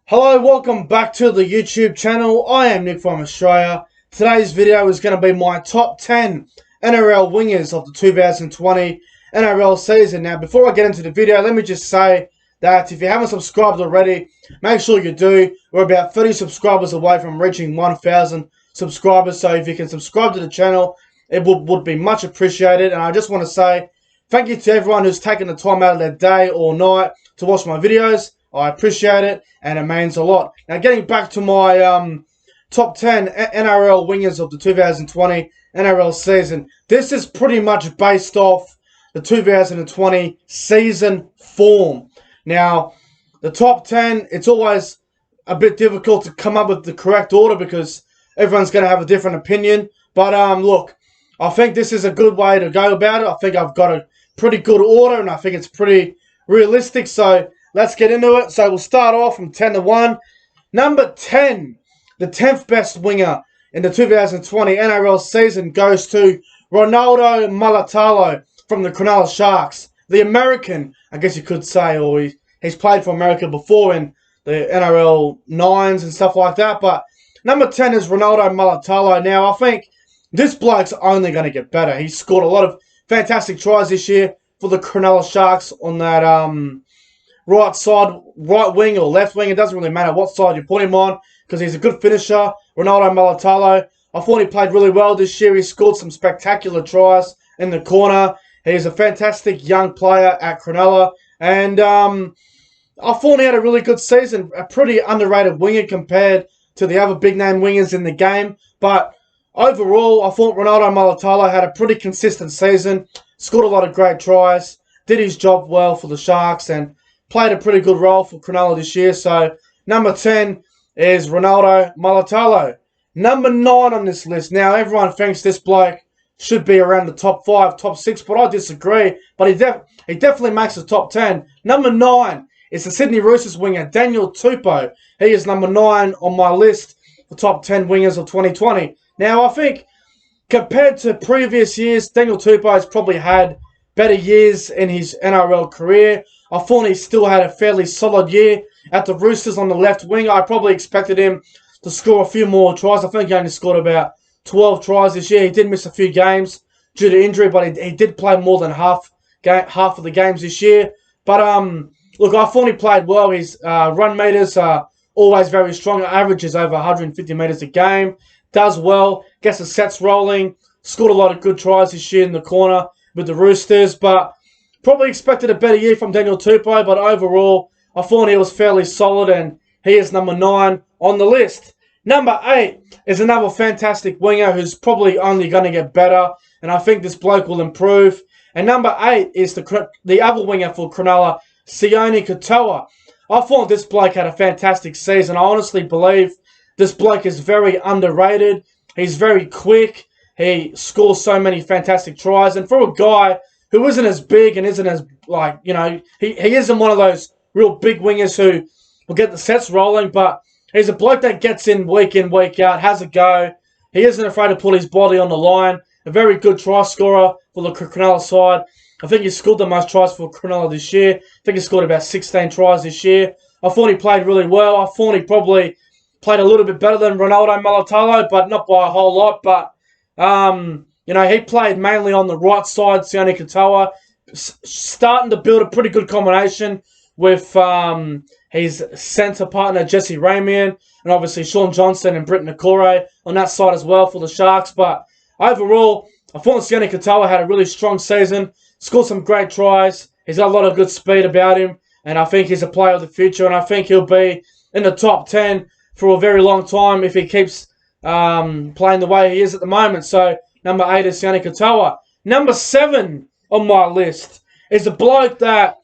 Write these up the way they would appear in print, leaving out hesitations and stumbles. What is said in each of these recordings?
Hello, welcome back to the YouTube channel. I am Nick from Australia. Today's video is going to be my top 10 NRL wingers of the 2020 NRL season. Now, before I get into the video, let me just say that if you haven't subscribed already, make sure you do. We're about 30 subscribers away from reaching 1,000 subscribers. So if you can subscribe to the channel, it would be much appreciated. And I just want to say thank you to everyone who's taken the time out of their day or night to watch my videos. I appreciate it, and it means a lot. Now, getting back to my top 10 NRL wingers of the 2020 NRL season. This is pretty much based off the 2020 season form. Now, the top 10, it's always a bit difficult to come up with the correct order because everyone's going to have a different opinion. But look, I think this is a good way to go about it. I think I've got a pretty good order, and I think it's pretty realistic. So let's get into it. So we'll start off from 10 to 1. Number 10, the 10th best winger in the 2020 NRL season goes to Ronaldo Molotov from the Cronulla Sharks. The American, I guess you could say, or he's played for America before in the NRL 9s and stuff like that. But number 10 is Ronaldo Molotov. Now, I think this bloke's only going to get better. He's scored a lot of fantastic tries this year for the Cronulla Sharks on that right side, right wing or left wing. It doesn't really matter what side you put him on because he's a good finisher. Ronaldo Molotov, I thought he played really well this year. He scored some spectacular tries in the corner. He's a fantastic young player at Cronulla. And I thought he had a really good season. A pretty underrated winger compared to the other big-name wingers in the game. But overall, I thought Ronaldo Molotov had a pretty consistent season. Scored a lot of great tries. Did his job well for the Sharks and played a pretty good role for Cronulla this year. So, number 10 is Ronaldo Molotov. Number 9 on this list. Now, everyone thinks this bloke should be around the top 5, top 6, but I disagree. But he definitely makes the top 10. Number 9 is the Sydney Roosters winger, Daniel Tupa. He is number 9 on my list for top 10 wingers of 2020. Now, I think compared to previous years, Daniel Tupa has probably had better years in his NRL career. I thought he still had a fairly solid year at the Roosters on the left wing. I probably expected him to score a few more tries. I think he only scored about 12 tries this year. He did miss a few games due to injury, but he did play more than half of the games this year. But look, I thought he played well. His run meters are always very strong. Averages over 150 meters a game. Does well. Gets the sets rolling. Scored a lot of good tries this year in the corner with the Roosters, but probably expected a better year from Daniel Tupa, but overall, I thought he was fairly solid, and he is number 9 on the list. Number 8 is another fantastic winger who's probably only going to get better, and I think this bloke will improve. And number 8 is the other winger for Cronulla, Sione Katoa. I thought this bloke had a fantastic season. I honestly believe this bloke is very underrated. He's very quick. He scores so many fantastic tries, and for a guy who isn't as big and isn't as, he isn't one of those real big wingers who will get the sets rolling, but he's a bloke that gets in, week out, has a go. He isn't afraid to put his body on the line. A very good try scorer for the Cronulla side. I think he scored the most tries for Cronulla this year. I think he scored about 16 tries this year. I thought he played really well. I thought he probably played a little bit better than Ronaldo Molotov, but not by a whole lot. But he played mainly on the right side, Sione Katoa, starting to build a pretty good combination with his centre partner, Jesse Ramian, and obviously Sean Johnson and Britt Nakore on that side as well for the Sharks. But overall, I thought Sione Katoa had a really strong season, scored some great tries. He's got a lot of good speed about him, and I think he's a player of the future, and I think he'll be in the top 10 for a very long time if he keeps playing the way he is at the moment. So, number 8 is Sione Katoa. Number 7 on my list is a bloke that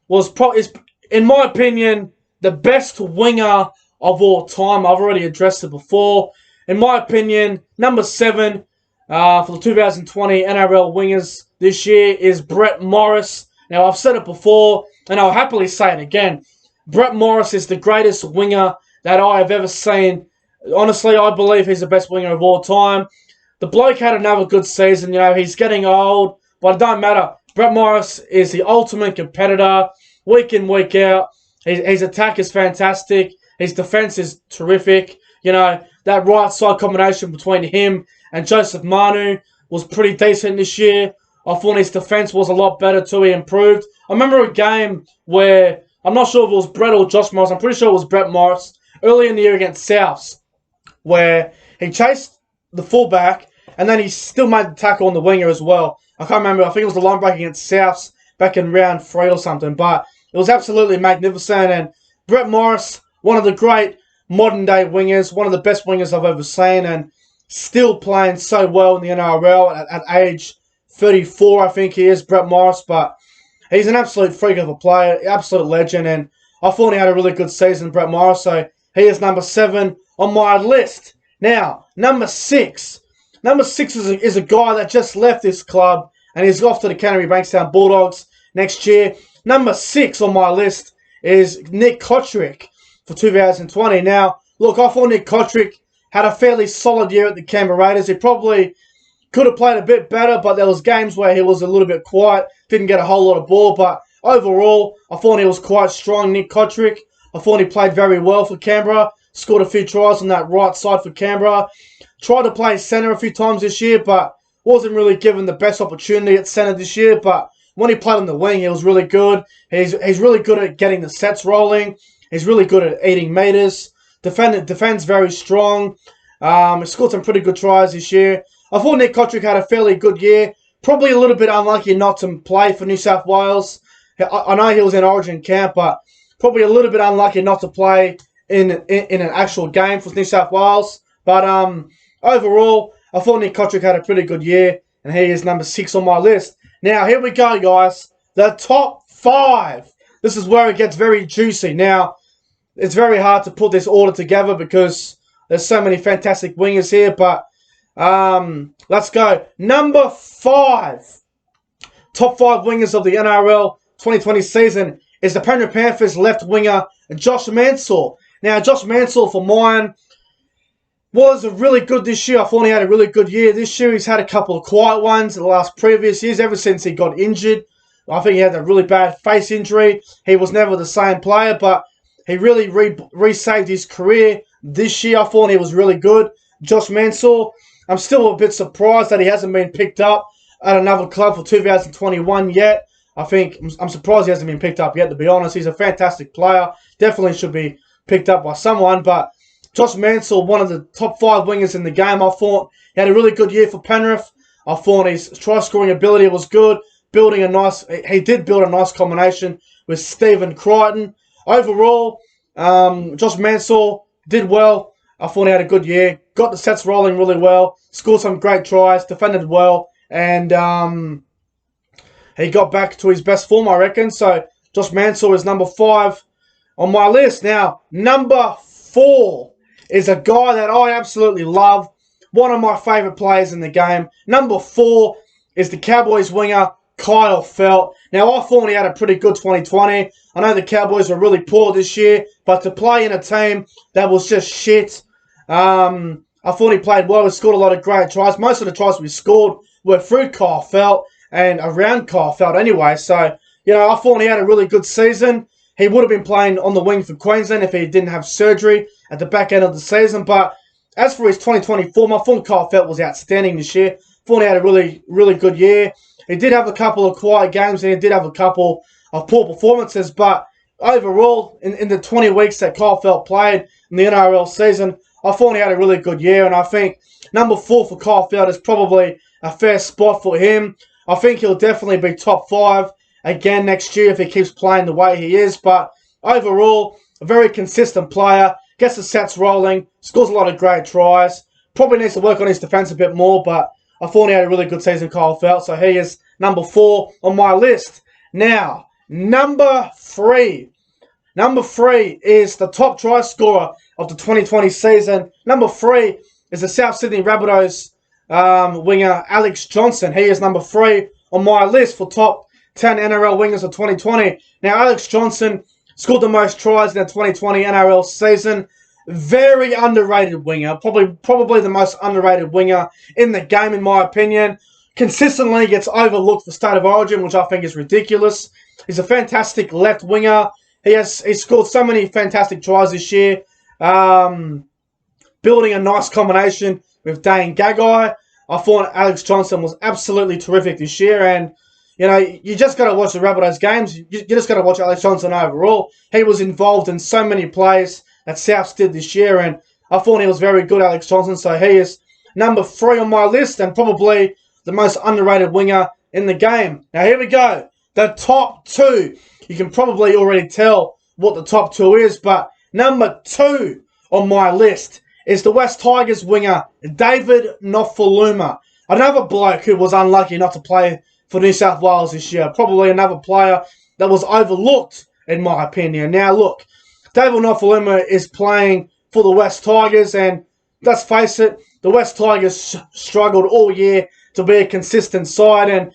is, in my opinion, the best winger of all time. I've already addressed it before. In my opinion, number 7 for the 2020 NRL wingers this year is Brett Morris. Now, I've said it before, and I'll happily say it again. Brett Morris is the greatest winger that I have ever seen. Honestly, I believe he's the best winger of all time. The bloke had another good season. He's getting old, but it don't matter. Brett Morris is the ultimate competitor, week in, week out. His attack is fantastic. His defence is terrific. You know, that right side combination between him and Joseph Manu was pretty decent this year. I thought his defence was a lot better too. He improved. I remember a game where, I'm not sure if it was Brett or Josh Morris. I'm pretty sure it was Brett Morris early in the year against Souths, where he chased the fullback and then he still made the tackle on the winger as well. I can't remember. I think it was the line break against Souths back in round 3 or something. But it was absolutely magnificent. And Brett Morris, one of the great modern day wingers, one of the best wingers I've ever seen, and still playing so well in the NRL at age 34, I think he is, Brett Morris. But he's an absolute freak of a player, absolute legend. And I thought he had a really good season, Brett Morris. So he is number 7 on my list. Now, number 6. Number 6 is a guy that just left this club and he's off to the Canterbury Bankstown Bulldogs next year. Number 6 on my list is Nick Cottrick for 2020. Now, look, I thought Nick Cottrick had a fairly solid year at the Canberra Raiders. He probably could have played a bit better, but there was games where he was a little bit quiet, didn't get a whole lot of ball. But overall, I thought he was quite strong, Nick Cottrick. I thought he played very well for Canberra. Scored a few tries on that right side for Canberra. Tried to play centre a few times this year, but wasn't really given the best opportunity at centre this year. But when he played on the wing, he was really good. He's really good at getting the sets rolling. He's really good at eating meters. Defends very strong. He scored some pretty good tries this year. I thought Nick Cottrick had a fairly good year. Probably a little bit unlucky not to play for New South Wales. I know he was in Origin camp, but probably a little bit unlucky not to play in an actual game for New South Wales. But overall, I thought Nick Cottrick had a pretty good year, and he is number 6 on my list. Now, here we go, guys. The top 5. This is where it gets very juicy. Now, it's very hard to put this order together because there's so many fantastic wingers here, but let's go. Number 5. Top 5 wingers of the NRL 2020 season is the Penrith Panthers left winger, Josh Mansour. Now, Josh Mansour, for mine, was really good this year. I thought he had a really good year this year. He's had a couple of quiet ones in the last previous years, ever since he got injured. I think he had a really bad face injury. He was never the same player, but he really re-saved his career this year. I thought he was really good. Josh Mansour, I'm still a bit surprised that he hasn't been picked up at another club for 2021 yet. I'm surprised he hasn't been picked up yet, to be honest. He's a fantastic player. Definitely should be picked up by someone, but Josh Mansell, one of the top 5 wingers in the game. I thought he had a really good year for Penrith. I thought his try-scoring ability was good. He did build a nice combination with Stephen Crichton. Overall, Josh Mansell did well. I thought he had a good year. Got the sets rolling really well. Scored some great tries. Defended well. And he got back to his best form, I reckon. So, Josh Mansell is number 5 on my list. Now, number 4 is a guy that I absolutely love. One of my favourite players in the game. Number 4 is the Cowboys winger, Kyle Feldt. Now, I thought he had a pretty good 2020. I know the Cowboys were really poor this year, but to play in a team that was just shit, I thought he played well. He scored a lot of great tries. Most of the tries we scored were through Kyle Feldt and around Kyle Feldt anyway. So, I thought he had a really good season. He would have been playing on the wing for Queensland if he didn't have surgery at the back end of the season. But as for his 2020 form, I thought Kyle Feldt was outstanding this year. Thought he had a really, really good year. He did have a couple of quiet games and he did have a couple of poor performances. But overall, in the 20 weeks that Kyle Feldt played in the NRL season, I thought he had a really good year. And I think number 4 for Kyle Feldt is probably a fair spot for him. I think he'll definitely be top 5 again next year if he keeps playing the way he is. But overall, a very consistent player. Gets the sets rolling. Scores a lot of great tries. Probably needs to work on his defence a bit more, but I thought he had a really good season, Kyle Feldt. So he is number 4 on my list. Now, number 3. Number 3 is the top try scorer of the 2020 season. Number 3 is the South Sydney Rabbitohs winger, Alex Johnson. He is number 3 on my list for top 10 NRL wingers of 2020. Now, Alex Johnson scored the most tries in the 2020 NRL season. Very underrated winger. Probably the most underrated winger in the game, in my opinion. Consistently gets overlooked for State of Origin, which I think is ridiculous. He's a fantastic left winger. He scored so many fantastic tries this year. building a nice combination with Dane Gagai. I thought Alex Johnson was absolutely terrific this year, and you know, you just got to watch the Rabbitohs games. You just got to watch Alex Johnson overall. He was involved in so many plays that Souths did this year, and I thought he was very good, Alex Johnson. So he is number 3 on my list, and probably the most underrated winger in the game. Now here we go. The top 2. You can probably already tell what the top 2 is, but number 2 on my list is the West Tigers winger, David Nofaluma. Another bloke who was unlucky not to play for New South Wales this year. Probably another player that was overlooked, in my opinion. Now, look, David Nofaluma is playing for the West Tigers, and let's face it, the West Tigers struggled all year to be a consistent side, and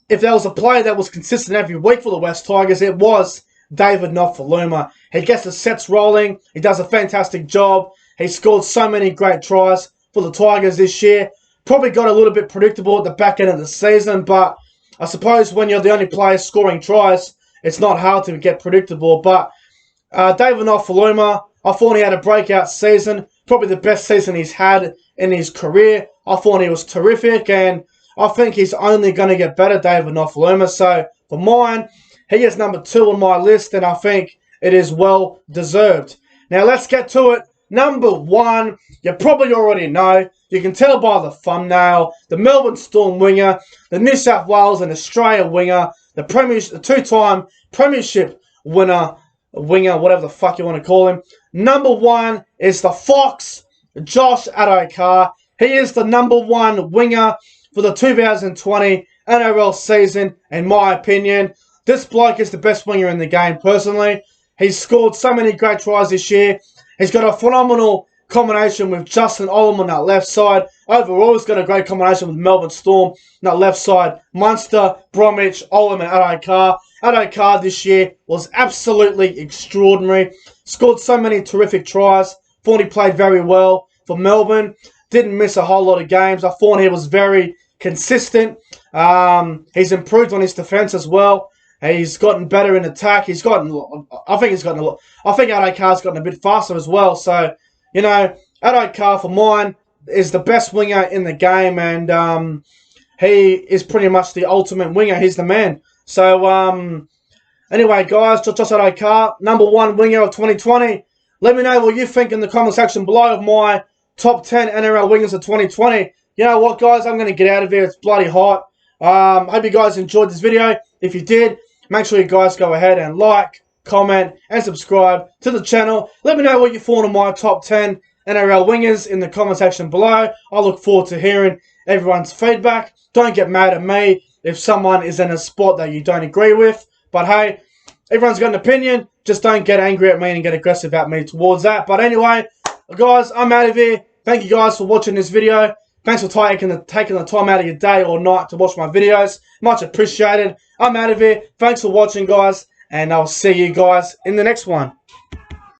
if there was a player that was consistent every week for the West Tigers, it was David Nofaluma. He gets the sets rolling. He does a fantastic job. He scored so many great tries for the Tigers this year. Probably got a little bit predictable at the back end of the season, but I suppose when you're the only player scoring tries, it's not hard to get predictable. But David Nofaluma, I thought he had a breakout season, probably the best season he's had in his career. I thought he was terrific, and I think he's only going to get better, David Nofaluma. So for mine, he is number 2 on my list, and I think it is well deserved. Now let's get to it. Number 1, you probably already know. You can tell by the thumbnail. The Melbourne Storm winger, the New South Wales and Australia winger, the 2-time premiership winger, whatever the fuck you want to call him. Number 1 is the Fox, Josh Adokar. He is the number 1 winger for the 2020 NRL season, in my opinion. This bloke is the best winger in the game, personally. He's scored so many great tries this year. He's got a phenomenal combination with Justin Olam on that left side. Overall, he's got a great combination with Melbourne Storm on that left side. Munster, Bromwich, Olam and Adokar. Adokar this year was absolutely extraordinary. Scored so many terrific tries. Thought he played very well for Melbourne. Didn't miss a whole lot of games. I thought he was very consistent. He's improved on his defence as well. He's gotten better in attack. I think Adokar's gotten a bit faster as well. So, you know, Adokar for mine is the best winger in the game, and he is pretty much the ultimate winger. He's the man. So, anyway, guys, Josh Adokar, number 1 winger of 2020. Let me know what you think in the comment section below of my top 10 NRL wingers of 2020. You know what, guys? I'm going to get out of here. It's bloody hot. Hope you guys enjoyed this video. If you did, make sure you guys go ahead and like, comment, and subscribe to the channel. Let me know what you thought of my top 10 NRL wingers in the comment section below. I look forward to hearing everyone's feedback. Don't get mad at me if someone is in a spot that you don't agree with. But hey, everyone's got an opinion. Just don't get angry at me and get aggressive at me towards that. But anyway, guys, I'm out of here. Thank you guys for watching this video. Thanks for taking the time out of your day or night to watch my videos. Much appreciated. I'm out of here. Thanks for watching, guys. And I'll see you guys in the next one.